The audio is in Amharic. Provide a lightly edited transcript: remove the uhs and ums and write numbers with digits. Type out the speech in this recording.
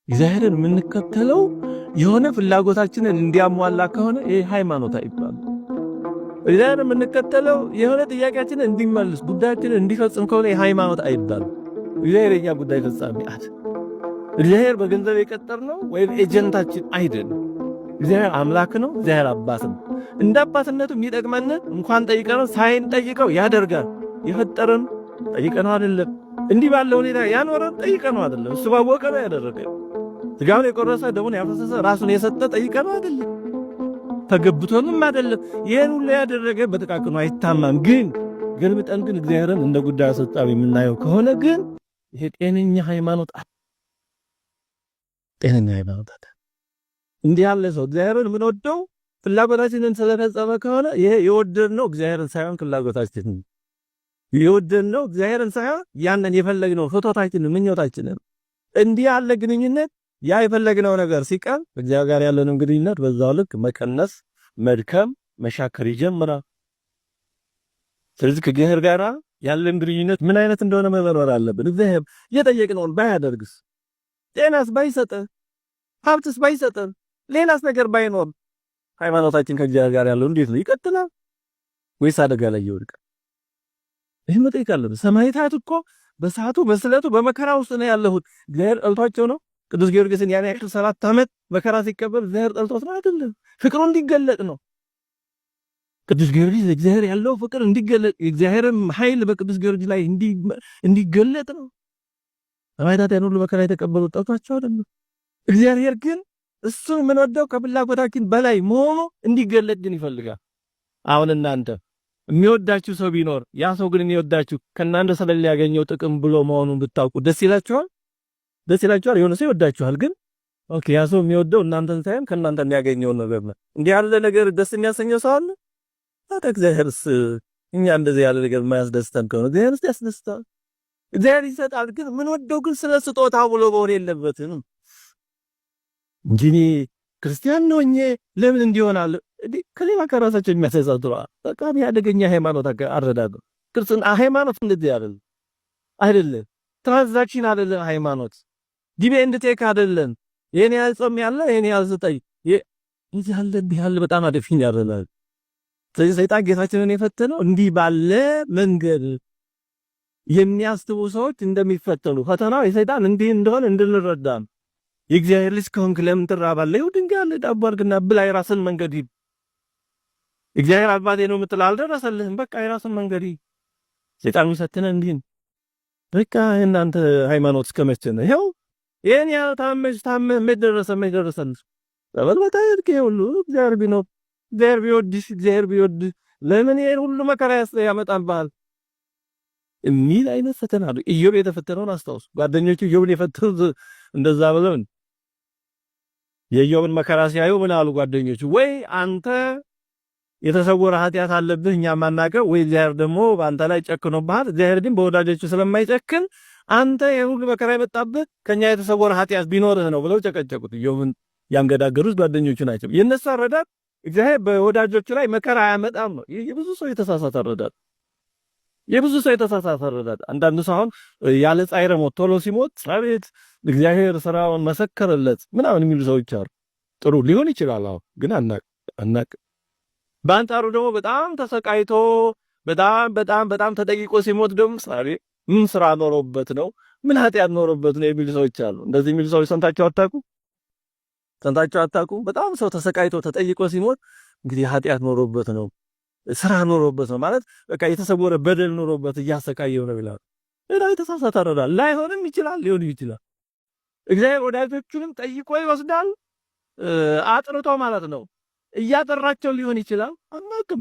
እግዚአብሔርን የምንከተለው የሆነ ፍላጎታችንን እንዲያሟላ ከሆነ ይሄ ሃይማኖት አይባልም። እግዚአብሔርን የምንከተለው የሆነ ጥያቄያችንን እንዲመልስ ጉዳያችንን እንዲፈጽም ከሆነ ይሄ ሃይማኖት አይባልም። እግዚአብሔር የኛ ጉዳይ ፈጻሚ አይደል። እግዚአብሔር በገንዘብ የቀጠርነው ወይም ኤጀንታችን አይደለም። እግዚአብሔር አምላክ ነው። እግዚአብሔር አባት ነው። እንደ አባትነቱ የሚጠቅመን እንኳን ጠይቀነው ሳይንጠይቀው ያደርጋል። የፈጠረን ጠይቀነው አይደለም። እንዲህ ባለ ሁኔታ ያኖረን ጠይቀነው አይደለም። እሱ ባወቀ ነው ያደረገው። ስጋውን የቆረሰ ደሙን ያፈሰሰ ራሱን የሰጠ ጠይቀነው አይደለም። ተገብቶንም አይደለም። ይሄን ሁሉ ያደረገ በጥቃቅኑ አይታማም። ግን ገልብጠን ግን እግዚአብሔርን እንደ ጉዳይ አስፈጻሚ የምናየው ከሆነ ግን ይሄ ጤነኛ ሃይማኖት እንዲህ ያለ ሰው እግዚአብሔርን የምንወደው ፍላጎታችንን ስለፈጸመ ከሆነ ይሄ የወደድነው እግዚአብሔርን ሳይሆን ፍላጎታችንን የወደድነው እግዚአብሔርን ሳይሆን ያንን የፈለግነው ፍቶታችንን ምኞታችንን እንዲህ ያለ ግንኙነት ያ የፈለግነው ነገር ሲቀር እግዚአብሔር ጋር ያለንን ግንኙነት በዛው ልክ መቀነስ፣ መድከም፣ መሻከር ይጀምራል። ስለዚህ ከእግዚአብሔር ጋር ያለን ግንኙነት ምን አይነት እንደሆነ መመርመር አለብን። እግዚአብሔር የጠየቅነውን ባያደርግስ፣ ጤናስ ባይሰጠን፣ ሀብትስ ባይሰጠን፣ ሌላስ ነገር ባይኖር ሃይማኖታችን ከእግዚአብሔር ጋር ያለው እንዴት ነው? ይቀጥላል ወይስ አደጋ ላይ ይወድቃል? ይህ መጠየቅ አለብን። ሰማዕታት እኮ በሰዓቱ በስለቱ በመከራ ውስጥ ነው ያለሁት። እግዚአብሔር ጠልቷቸው ነው። ቅዱስ ጊዮርጊስን ያን ያክል 7 ዓመት መከራ ሲቀበል እግዚአብሔር ጠልቶት ነው አይደለም። ፍቅሩ እንዲገለጥ ነው። ቅዱስ ጊዮርጊስ እግዚአብሔር ያለው ፍቅር እንዲገለጥ የእግዚአብሔርም ኃይል በቅዱስ ጊዮርጊስ ላይ እንዲገለጥ ነው። ሰማዕታት ያን ሁሉ መከራ የተቀበሉት ጠልቷቸው አይደለም። እግዚአብሔር ግን እሱን የምንወደው ከፍላጎታችን በላይ መሆኑ እንዲገለጥ ግን ይፈልጋል። አሁን እናንተ የሚወዳችሁ ሰው ቢኖር ያ ሰው ግን የሚወዳችሁ ከእናንተ ስለሊያገኘው ጥቅም ብሎ መሆኑን ብታውቁ ደስ ይላችኋል? ደስ ይላችኋል? የሆነ ሰው ይወዳችኋል፣ ግን ኦኬ ያ ሰው የሚወደው እናንተን ሳይሆን ከእናንተ የሚያገኘው ነገር ነው። እንዲህ ያለ ነገር ደስ የሚያሰኘው ሰው አለ? ታዲያ እግዚአብሔርስ እኛ እንደዚህ ያለ ነገር የማያስደስተን ከሆነ እግዚአብሔርስ ያስደስታል። እግዚአብሔር ይሰጣል፣ ግን ምን ወደው ግን ስለ ስጦታው ብሎ መሆን የለበትም እንጂ ክርስቲያን ነው እኔ ለምን እንዲሆናል እንዴ? ከሌላ ከራሳቸው የሚያሳሳቱ በጣም ያደገኛ ሃይማኖት አረዳዱ። ክርስትና ሃይማኖት እንደዚህ አይደለም። ትራንዛክሽን አይደለም ሃይማኖት። ጊቭ ኤንድ ቴክ አይደለም። የኔ ያጾም ያለ የኔ ያልዘጠይ ያለ በጣም አደፊን ያደርጋል። ስለዚህ ሰይጣን ጌታችንን የፈተነው እንዲህ ባለ መንገድ የሚያስቡ ሰዎች እንደሚፈተኑ ፈተናው የሰይጣን እንዲህ እንደሆነ እንድንረዳ ነው። የእግዚአብሔር ልጅ ከሆንክ ለምን ትራባለህ? ይሁን ድንጋይ አለ ዳቦ አድርግና ብላ የራስን መንገድ ሂድ። እግዚአብሔር አባቴ ነው የምትል አልደረሰልህም። በቃ የራስን መንገድ ሂድ። ሰይጣን የሚፈትነን እንዲህ ነው። በቃ እናንተ ሃይማኖት እስከመቼ ነው? ይኸው የኔ ታመሽ ደረሰልህ በበልበታ ይርክ ሁሉ እግዚአብሔር ቢኖር እግዚአብሔር ቢወድሽ ለምን ይሄን ሁሉ መከራ ያመጣብሃል የሚል አይነት ፈተና ነው። ኢዮብ የተፈተነውን አስታውሱ። ጓደኞቹ ኢዮብን የፈተኑት እንደዛ ብለው የኢዮብን መከራ ሲያዩ ምን አሉ ጓደኞቹ? ወይ አንተ የተሰወረ ኃጢአት አለብህ እኛ ማናቀው፣ ወይ እግዚአብሔር ደግሞ በአንተ ላይ ጨክኖብሃል። እግዚአብሔር ግን በወዳጆቹ ስለማይጨክን አንተ የሁሉ መከራ የመጣብህ ከኛ የተሰወረ ኃጢአት ቢኖርህ ነው ብለው ጨቀጨቁት። ኢዮብን ያንገዳገሩት ጓደኞቹ ናቸው። የነሱ አረዳድ እግዚአብሔር በወዳጆቹ ላይ መከራ አያመጣም ነው። የብዙ ሰው የተሳሳተ አረዳድ። አንዳንዱ ሰው አሁን ያለ ጻይረ ሞት ቶሎ ሲሞት አቤት እግዚአብሔር ስራውን መሰከረለት ምናምን የሚሉ ሰዎች አሉ። ጥሩ ሊሆን ይችላል። አሁን ግን አናቅ በአንጻሩ ደግሞ በጣም ተሰቃይቶ በጣም ተጠቂቆ ሲሞት ደግሞ ምን ስራ ኖሮበት ነው ምን ኃጢአት ኖሮበት ነው የሚሉ ሰዎች አሉ። እንደዚህ የሚሉ ሰዎች ሰምታችሁ አታውቁ? በጣም ሰው ተሰቃይቶ ተጠይቆ ሲሞት እንግዲህ ኃጢአት ኖሮበት ነው ስራ ኖሮበት ነው ማለት በቃ የተሰወረ በደል ኖሮበት እያሰቃየው ነው ይላል። የተሳሳተ አረዳድ ላይሆንም ይችላል ሊሆን ይችላል። እግዚአብሔር ወዳጆቹንም ጠይቆ ይወስዳል አጥርቶ ማለት ነው። እያጠራቸው ሊሆን ይችላል አናውቅም።